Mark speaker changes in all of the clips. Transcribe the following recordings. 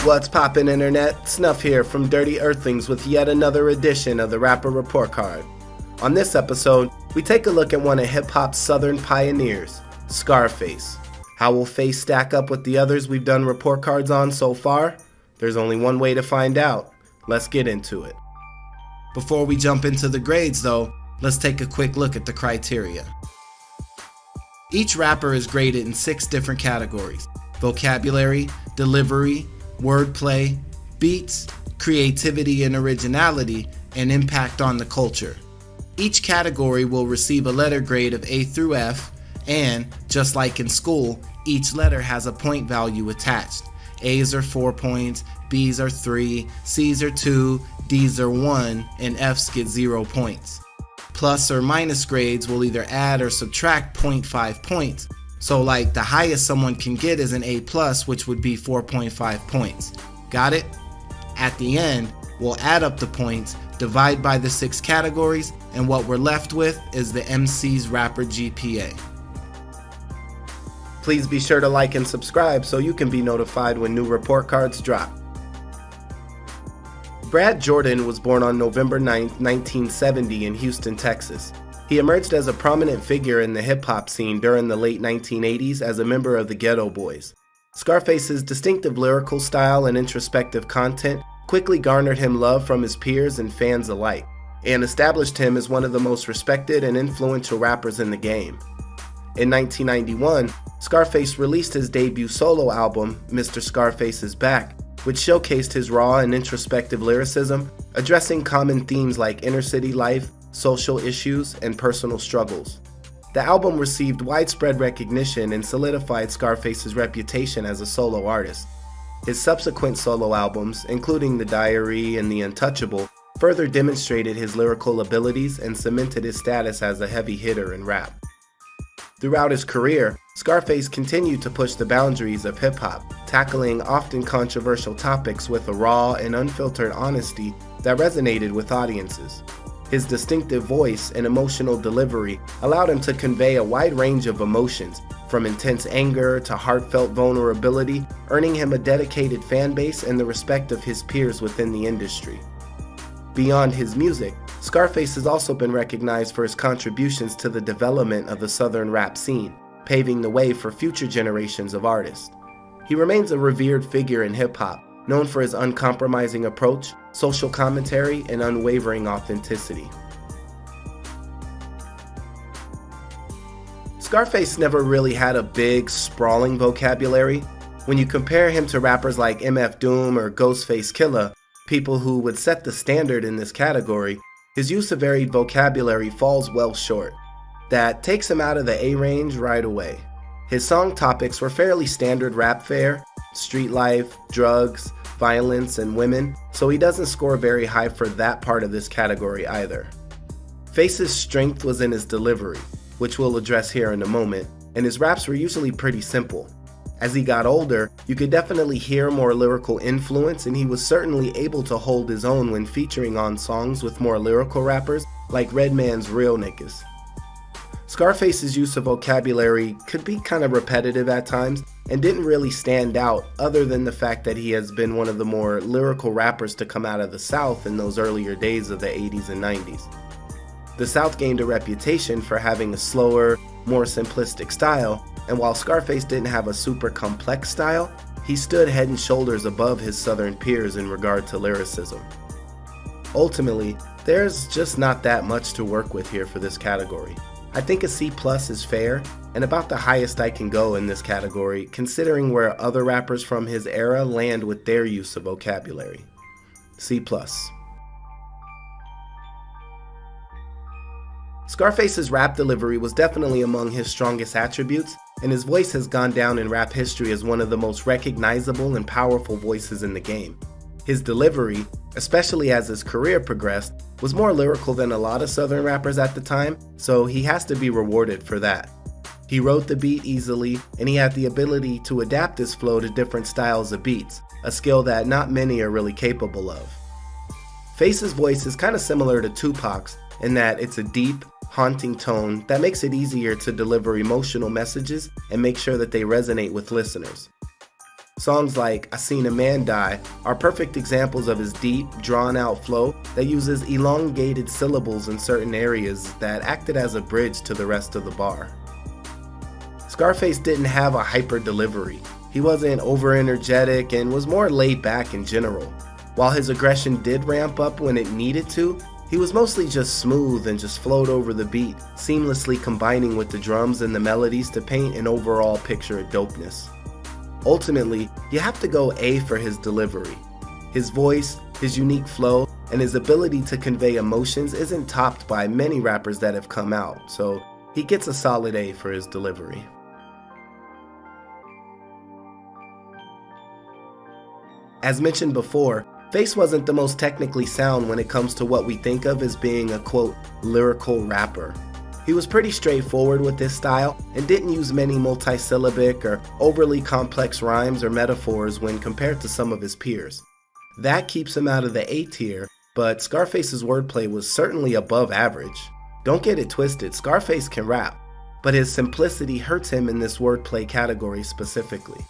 Speaker 1: What's poppin' internet? Snuph here from Dirty Earthlings with yet another edition of the Rapper Report Card. On this episode, we take a look at one of hip-hop's southern pioneers, Scarface. How will Face stack up with the others we've done report cards on so far? There's only one way to find out. Let's get into it. Before we jump into the grades though, let's take a quick look at the criteria. Each rapper is graded in 6 different categories: vocabulary, delivery, wordplay, beats, creativity and originality, and impact on the culture. Each category will receive a letter grade of A through F, and, just like in school, each letter has a point value attached. A's are 4 points, B's are 3, C's are 2, D's are 1, and F's get 0 points. Plus or minus grades will either add or subtract 0.5 points. So like the highest someone can get is an A+, which would be 4.5 points. Got it? At the end, we'll add up the points, divide by the 6 categories, and what we're left with is the emcees rapper GPA. Please be sure to like and subscribe so you can be notified when new report cards drop. Brad Jordan was born on November 9, 1970 in Houston, Texas. He emerged as a prominent figure in the hip-hop scene during the late 1980s as a member of the Ghetto Boys. Scarface's distinctive lyrical style and introspective content quickly garnered him love from his peers and fans alike, and established him as one of the most respected and influential rappers in the game. In 1991, Scarface released his debut solo album, Mr. Scarface is Back, which showcased his raw and introspective lyricism, addressing common themes like inner-city life, social issues, and personal struggles. The album received widespread recognition and solidified Scarface's reputation as a solo artist. His subsequent solo albums, including The Diary and The Untouchable, further demonstrated his lyrical abilities and cemented his status as a heavy hitter in rap. Throughout his career, Scarface continued to push the boundaries of hip-hop, tackling often controversial topics with a raw and unfiltered honesty that resonated with audiences. His distinctive voice and emotional delivery allowed him to convey a wide range of emotions, from intense anger to heartfelt vulnerability, earning him a dedicated fan base and the respect of his peers within the industry. Beyond his music, Scarface has also been recognized for his contributions to the development of the southern rap scene, paving the way for future generations of artists. He remains a revered figure in hip-hop, known for his uncompromising approach, social commentary, and unwavering authenticity. Scarface never really had a big, sprawling vocabulary. When you compare him to rappers like MF Doom or Ghostface Killah, people who would set the standard in this category, his use of varied vocabulary falls well short. That takes him out of the A range right away. His song topics were fairly standard rap fare: street life, drugs, violence, and women, so he doesn't score very high for that part of this category either. Face's strength was in his delivery, which we'll address here in a moment, and his raps were usually pretty simple. As he got older, you could definitely hear more lyrical influence, and he was certainly able to hold his own when featuring on songs with more lyrical rappers like Redman's Real Niggas. Scarface's use of vocabulary could be kind of repetitive at times and didn't really stand out other than the fact that he has been one of the more lyrical rappers to come out of the South in those earlier days of the 80s and 90s. The South gained a reputation for having a slower, more simplistic style, and while Scarface didn't have a super complex style, he stood head and shoulders above his Southern peers in regard to lyricism. Ultimately, there's just not that much to work with here for this category. I think a C+ is fair, and about the highest I can go in this category, considering where other rappers from his era land with their use of vocabulary. C+. Scarface's rap delivery was definitely among his strongest attributes, and his voice has gone down in rap history as one of the most recognizable and powerful voices in the game. His delivery, especially as his career progressed, was more lyrical than a lot of southern rappers at the time, so he has to be rewarded for that. He wrote the beat easily, and he had the ability to adapt his flow to different styles of beats, a skill that not many are really capable of. Face's voice is kind of similar to Tupac's in that it's a deep, haunting tone that makes it easier to deliver emotional messages and make sure that they resonate with listeners. Songs like I Seen a Man Die are perfect examples of his deep, drawn-out flow that uses elongated syllables in certain areas that acted as a bridge to the rest of the bar. Scarface didn't have a hyper delivery. He wasn't over-energetic and was more laid back in general. While his aggression did ramp up when it needed to, he was mostly just smooth and just flowed over the beat, seamlessly combining with the drums and the melodies to paint an overall picture of dopeness. Ultimately, you have to go A for his delivery. His voice, his unique flow, and his ability to convey emotions isn't topped by many rappers that have come out, so he gets a solid A for his delivery. As mentioned before, Face wasn't the most technically sound when it comes to what we think of as being a quote, lyrical rapper. He was pretty straightforward with this style and didn't use many multisyllabic or overly complex rhymes or metaphors when compared to some of his peers. That keeps him out of the A tier, but Scarface's wordplay was certainly above average. Don't get it twisted, Scarface can rap, but his simplicity hurts him in this wordplay category specifically.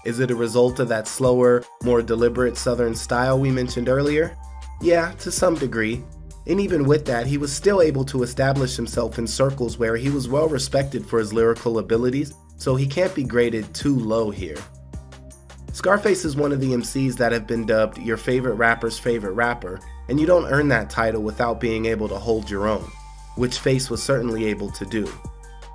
Speaker 1: Is it a result of that slower, more deliberate Southern style we mentioned earlier? Yeah, to some degree. And even with that, he was still able to establish himself in circles where he was well respected for his lyrical abilities, so he can't be graded too low here. Scarface is one of the MCs that have been dubbed your favorite rapper's favorite rapper, and you don't earn that title without being able to hold your own, which Face was certainly able to do.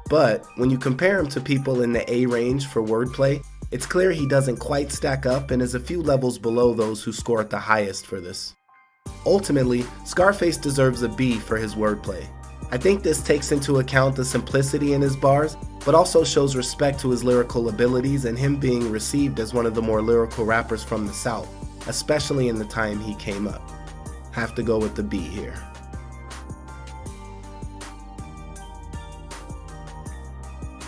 Speaker 1: But when you compare him to people in the A range for wordplay, it's clear he doesn't quite stack up and is a few levels below those who score at the highest for this. Ultimately, Scarface deserves a B for his wordplay. I think this takes into account the simplicity in his bars, but also shows respect to his lyrical abilities and him being received as one of the more lyrical rappers from the South, especially in the time he came up. Have to go with the B here.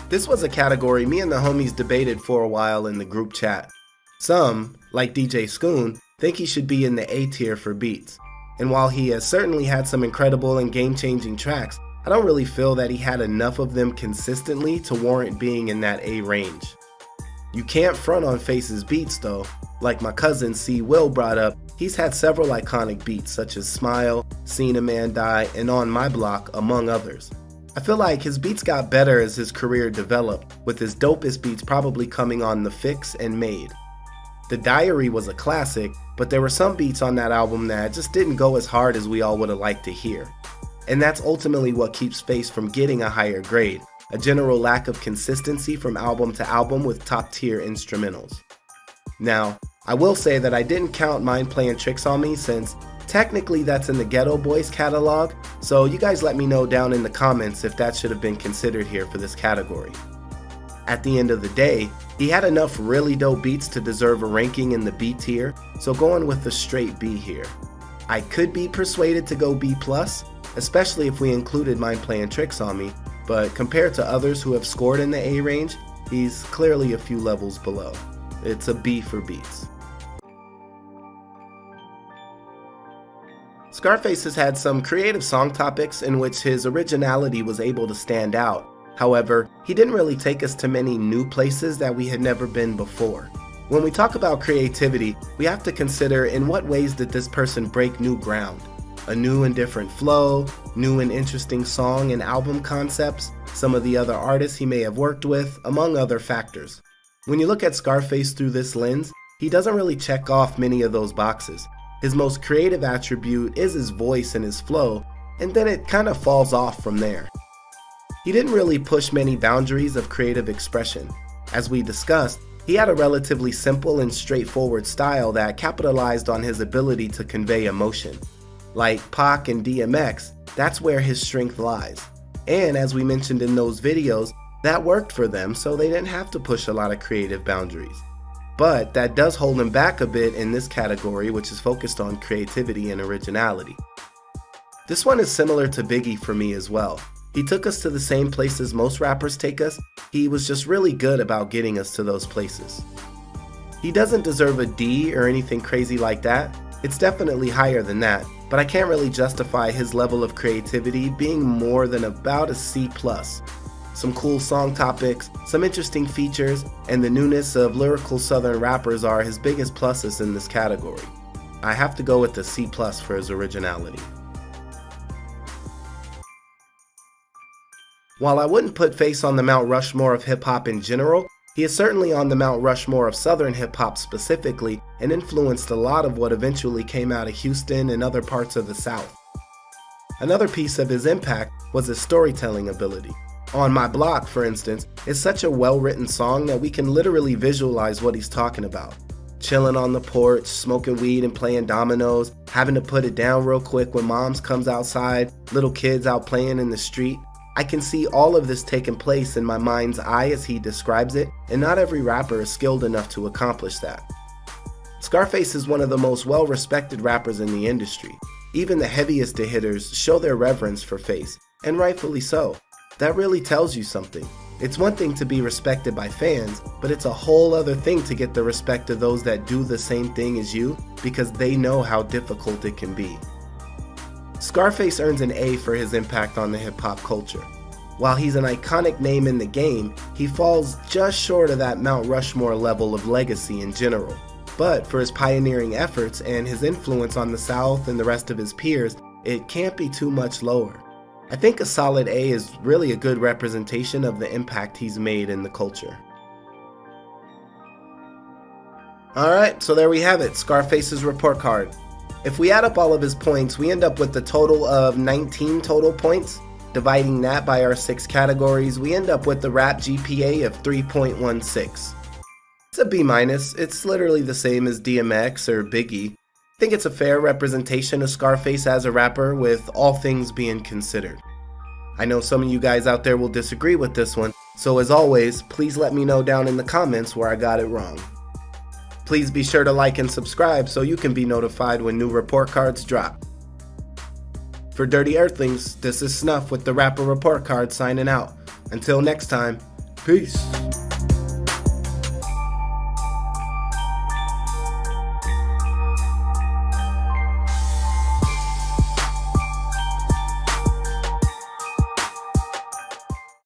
Speaker 1: This was a category me and the homies debated for a while in the group chat. Some, like DJ Scoon, think he should be in the A tier for beats. And while he has certainly had some incredible and game-changing tracks, I don't really feel that he had enough of them consistently to warrant being in that A range. You can't front on Face's beats though. Like my cousin C. Will brought up, he's had several iconic beats such as Smile, Seen a Man Die, and On My Block, among others. I feel like his beats got better as his career developed, with his dopest beats probably coming on The Fix and Made. The Diary was a classic, but there were some beats on that album that just didn't go as hard as we all would have liked to hear. And that's ultimately what keeps Face from getting a higher grade, a general lack of consistency from album to album with top tier instrumentals. Now, I will say that I didn't count Mind Playing Tricks on Me since technically that's in the Ghetto Boys catalog, so you guys let me know down in the comments if that should have been considered here for this category. At the end of the day, he had enough really dope beats to deserve a ranking in the B tier, so going with the straight B here. I could be persuaded to go B+, especially if we included Mind Playing Tricks on Me, but compared to others who have scored in the A range, he's clearly a few levels below. It's a B for beats. Scarface has had some creative song topics in which his originality was able to stand out. However, he didn't really take us to many new places that we had never been before. When we talk about creativity, we have to consider in what ways did this person break new ground. A new and different flow, new and interesting song and album concepts, some of the other artists he may have worked with, among other factors. When you look at Scarface through this lens, he doesn't really check off many of those boxes. His most creative attribute is his voice and his flow, and then it kind of falls off from there. He didn't really push many boundaries of creative expression. As we discussed, he had a relatively simple and straightforward style that capitalized on his ability to convey emotion. Like Pac and DMX, that's where his strength lies. And as we mentioned in those videos, that worked for them, so they didn't have to push a lot of creative boundaries. But that does hold him back a bit in this category, which is focused on creativity and originality. This one is similar to Biggie for me as well. He took us to the same places most rappers take us, he was just really good about getting us to those places. He doesn't deserve a D or anything crazy like that, it's definitely higher than that, but I can't really justify his level of creativity being more than about a C+. some cool song topics, some interesting features, and the newness of lyrical southern rappers are his biggest pluses in this category. I have to go with the C+ for his originality. While I wouldn't put Face on the Mount Rushmore of hip-hop in general, he is certainly on the Mount Rushmore of Southern hip-hop specifically and influenced a lot of what eventually came out of Houston and other parts of the South. Another piece of his impact was his storytelling ability. On My Block, for instance, is such a well-written song that we can literally visualize what he's talking about. Chilling on the porch, smoking weed and playing dominoes, having to put it down real quick when moms comes outside, little kids out playing in the street. I can see all of this taking place in my mind's eye as he describes it, and not every rapper is skilled enough to accomplish that. Scarface is one of the most well-respected rappers in the industry. Even the heaviest of hitters show their reverence for Face, and rightfully so. That really tells you something. It's one thing to be respected by fans, but it's a whole other thing to get the respect of those that do the same thing as you because they know how difficult it can be. Scarface earns an A for his impact on the hip-hop culture. While he's an iconic name in the game, he falls just short of that Mount Rushmore level of legacy in general. But for his pioneering efforts and his influence on the South and the rest of his peers, it can't be too much lower. I think a solid A is really a good representation of the impact he's made in the culture. Alright, so there we have it, Scarface's report card. If we add up all of his points, we end up with the total of 19 total points. Dividing that by our 6 categories, we end up with the rap GPA of 3.16. It's a B-. It's literally the same as DMX or Biggie. I think it's a fair representation of Scarface as a rapper with all things being considered. I know some of you guys out there will disagree with this one, so as always, please let me know down in the comments where I got it wrong. Please be sure to like and subscribe so you can be notified when new report cards drop. For Dirty Earthlings, this is Snuph with the Rapper Report Card signing out. Until next time, peace.